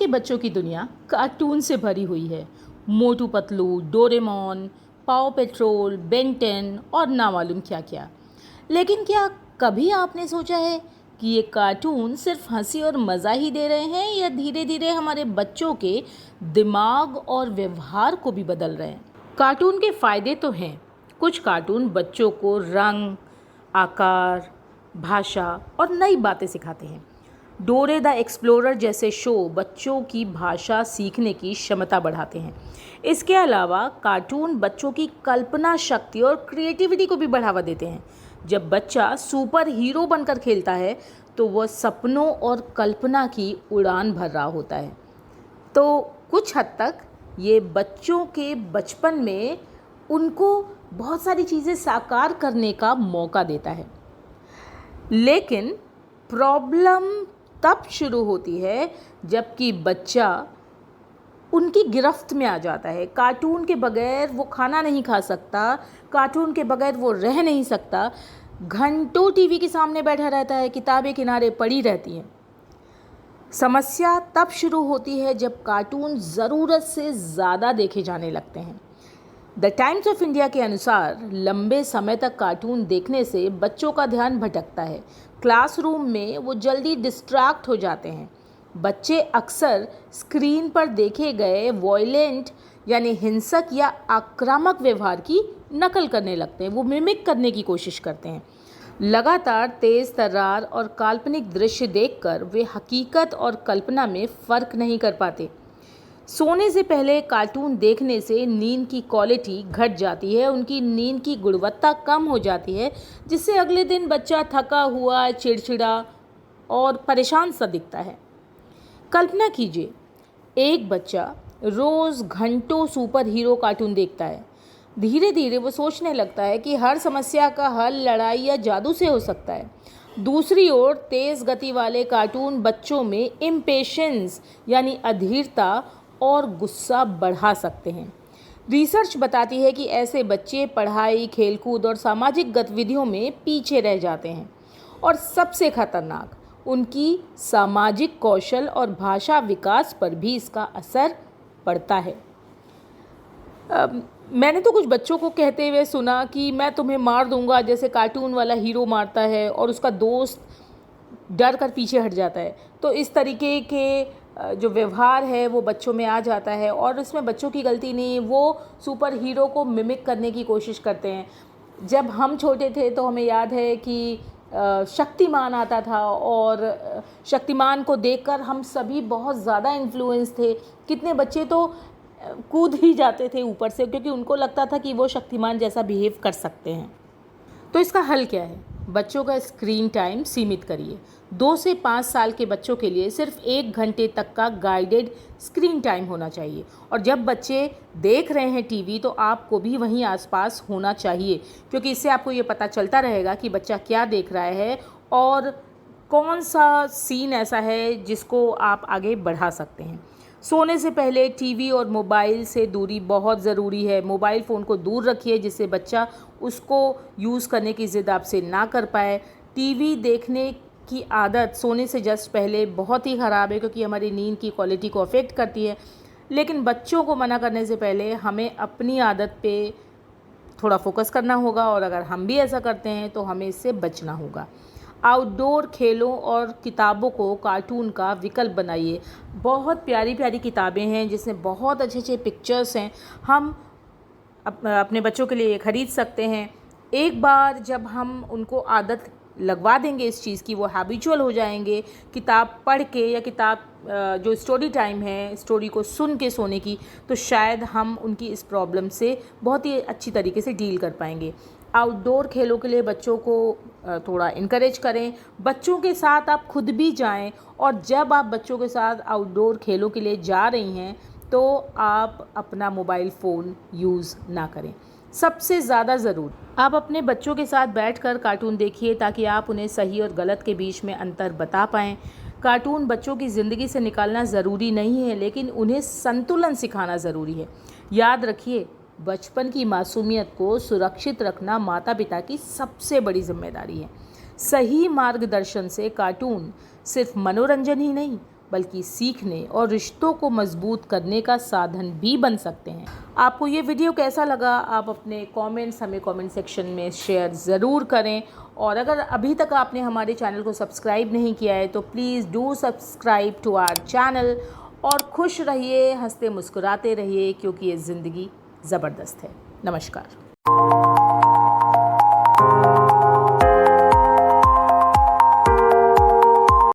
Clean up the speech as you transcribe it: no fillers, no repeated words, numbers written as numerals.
के बच्चों की दुनिया कार्टून से भरी हुई है। मोटू पतलू, डोरेमोन, पाव पेट्रोल, बेन 10 और ना मालूम क्या क्या। लेकिन क्या कभी आपने सोचा है कि ये कार्टून सिर्फ हंसी और मज़ा ही दे रहे हैं या धीरे धीरे हमारे बच्चों के दिमाग और व्यवहार को भी बदल रहे हैं? कार्टून के फ़ायदे तो हैं। कुछ कार्टून बच्चों को रंग, आकार, भाषा और नई बातें सिखाते हैं। डोरे द एक्सप्लोरर जैसे शो बच्चों की भाषा सीखने की क्षमता बढ़ाते हैं। इसके अलावा कार्टून बच्चों की कल्पना शक्ति और क्रिएटिविटी को भी बढ़ावा देते हैं। जब बच्चा सुपर हीरो बनकर खेलता है तो वह सपनों और कल्पना की उड़ान भर रहा होता है। तो कुछ हद तक ये बच्चों के बचपन में उनको बहुत सारी चीज़ें साकार करने का मौका देता है। लेकिन प्रॉब्लम तब शुरू होती है जबकि बच्चा उनकी गिरफ्त में आ जाता है। कार्टून के बगैर वो खाना नहीं खा सकता, कार्टून के बगैर वो रह नहीं सकता, घंटों टीवी के सामने बैठा रहता है, किताबें किनारे पड़ी रहती हैं। समस्या तब शुरू होती है जब कार्टून ज़रूरत से ज़्यादा देखे जाने लगते हैं। द टाइम्स ऑफ इंडिया के अनुसार लंबे समय तक कार्टून देखने से बच्चों का ध्यान भटकता है। क्लासरूम में वो जल्दी डिस्ट्रैक्ट हो जाते हैं। बच्चे अक्सर स्क्रीन पर देखे गए वॉयलेंट यानी हिंसक या आक्रामक व्यवहार की नकल करने लगते हैं। वो मिमिक करने की कोशिश करते हैं। लगातार तेज़ तर्रार और काल्पनिक दृश्य देखकर वे हकीकत और कल्पना में फ़र्क नहीं कर पाते। सोने से पहले कार्टून देखने से नींद की क्वालिटी घट जाती है, उनकी नींद की गुणवत्ता कम हो जाती है, जिससे अगले दिन बच्चा थका हुआ, चिड़चिड़ा और परेशान सा दिखता है। कल्पना कीजिए, एक बच्चा रोज़ घंटों सुपर हीरो कार्टून देखता है। धीरे धीरे वो सोचने लगता है कि हर समस्या का हल लड़ाई या जादू से हो सकता है। दूसरी ओर तेज़ गति वाले कार्टून बच्चों में इम्पेशेंस यानी अधीरता और गुस्सा बढ़ा सकते हैं। रिसर्च बताती है कि ऐसे बच्चे पढ़ाई, खेलकूद और सामाजिक गतिविधियों में पीछे रह जाते हैं और सबसे खतरनाक, उनकी सामाजिक कौशल और भाषा विकास पर भी इसका असर पड़ता है। मैंने तो कुछ बच्चों को कहते हुए सुना कि मैं तुम्हें मार दूंगा, जैसे कार्टून वाला हीरो मारता है और उसका दोस्त डर कर पीछे हट जाता है। तो इस तरीके के जो व्यवहार है वो बच्चों में आ जाता है और इसमें बच्चों की गलती नहीं, वो सुपर हीरो को मिमिक करने की कोशिश करते हैं। जब हम छोटे थे तो हमें याद है कि शक्तिमान आता था और शक्तिमान को देखकर हम सभी बहुत ज़्यादा इन्फ्लुएंस थे। कितने बच्चे तो कूद ही जाते थे ऊपर से, क्योंकि उनको लगता था कि वो शक्तिमान जैसा बिहेव कर सकते हैं। तो इसका हल क्या है? बच्चों का स्क्रीन टाइम सीमित करिए। 2 से 5 साल के बच्चों के लिए सिर्फ 1 घंटे तक का गाइडेड स्क्रीन टाइम होना चाहिए। और जब बच्चे देख रहे हैं टीवी तो आपको भी वहीं आसपास होना चाहिए, क्योंकि इससे आपको ये पता चलता रहेगा कि बच्चा क्या देख रहा है और कौन सा सीन ऐसा है जिसको आप आगे बढ़ा सकते हैं। सोने से पहले टीवी और मोबाइल से दूरी बहुत ज़रूरी है। मोबाइल फ़ोन को दूर रखिए जिससे बच्चा उसको यूज़ करने की ज़िद आपसे ना कर पाए। टीवी देखने की आदत सोने से जस्ट पहले बहुत ही ख़राब है, क्योंकि हमारी नींद की क्वालिटी को अफेक्ट करती है। लेकिन बच्चों को मना करने से पहले हमें अपनी आदत पे थोड़ा फोकस करना होगा, और अगर हम भी ऐसा करते हैं तो हमें इससे बचना होगा। आउटडोर खेलों और किताबों को कार्टून का विकल्प बनाइए। बहुत प्यारी प्यारी किताबें हैं जिसमें बहुत अच्छे अच्छे पिक्चर्स हैं। हम अपने बच्चों के लिए ख़रीद सकते हैं। एक बार जब हम उनको आदत लगवा देंगे इस चीज़ की, वो हैबिचुअल हो जाएंगे किताब पढ़ के या किताब जो स्टोरी टाइम है, स्टोरी को सुन के सोने की, तो शायद हम उनकी इस प्रॉब्लम से बहुत ही अच्छी तरीके से डील कर पाएंगे। आउटडोर खेलों के लिए बच्चों को थोड़ा इनकरेज करें। बच्चों के साथ आप खुद भी जाएं, और जब आप बच्चों के साथ आउटडोर खेलों के लिए जा रही हैं तो आप अपना मोबाइल फ़ोन यूज़ ना करें। सबसे ज़्यादा ज़रूर आप अपने बच्चों के साथ बैठकर कार्टून देखिए, ताकि आप उन्हें सही और गलत के बीच में अंतर बता पाएँ। कार्टून बच्चों की ज़िंदगी से निकालना ज़रूरी नहीं है, लेकिन उन्हें संतुलन सिखाना ज़रूरी है। याद रखिए, बचपन की मासूमियत को सुरक्षित रखना माता पिता की सबसे बड़ी जिम्मेदारी है। सही मार्गदर्शन से कार्टून सिर्फ मनोरंजन ही नहीं बल्कि सीखने और रिश्तों को मजबूत करने का साधन भी बन सकते हैं। आपको ये वीडियो कैसा लगा, आप अपने कमेंट्स हमें कमेंट सेक्शन में शेयर ज़रूर करें। और अगर अभी तक आपने हमारे चैनल को सब्सक्राइब नहीं किया है तो please do subscribe to our channel. और खुश रहिए, हंसते मुस्कुराते रहिए, क्योंकि ये ज़िंदगी ज़बरदस्त है। नमस्कार।